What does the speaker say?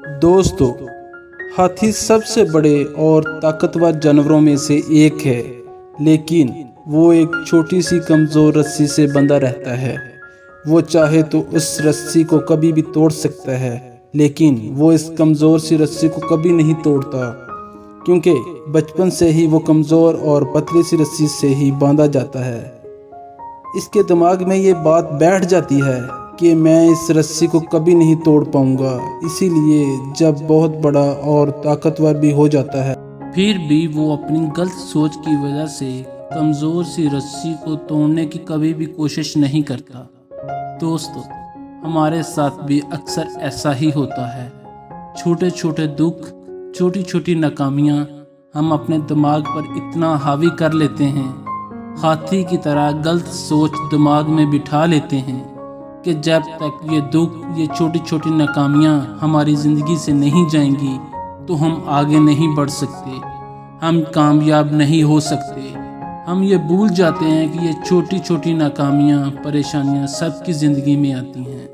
दोस्तों, हाथी सबसे बड़े और ताकतवर जानवरों में से एक है, लेकिन वो एक छोटी सी कमज़ोर रस्सी से बंधा रहता है। वो चाहे तो उस रस्सी को कभी भी तोड़ सकता है, लेकिन वो इस कमज़ोर सी रस्सी को कभी नहीं तोड़ता, क्योंकि बचपन से ही वो कमज़ोर और पतली सी रस्सी से ही बांधा जाता है। इसके दिमाग में ये बात बैठ जाती है कि मैं इस रस्सी को कभी नहीं तोड़ पाऊंगा। इसीलिए जब बहुत बड़ा और ताकतवर भी हो जाता है, फिर भी वो अपनी गलत सोच की वजह से कमज़ोर सी रस्सी को तोड़ने की कभी भी कोशिश नहीं करता। दोस्तों, हमारे साथ भी अक्सर ऐसा ही होता है। छोटे छोटे दुख, छोटी छोटी नाकामियाँ हम अपने दिमाग पर इतना हावी कर लेते हैं, हाथी की तरह गलत सोच दिमाग में बिठा लेते हैं कि जब तक ये दुख, ये छोटी छोटी नाकामियाँ हमारी ज़िंदगी से नहीं जाएंगी तो हम आगे नहीं बढ़ सकते, हम कामयाब नहीं हो सकते। हम ये भूल जाते हैं कि ये छोटी छोटी नाकामियाँ, परेशानियाँ सबकी ज़िंदगी में आती हैं।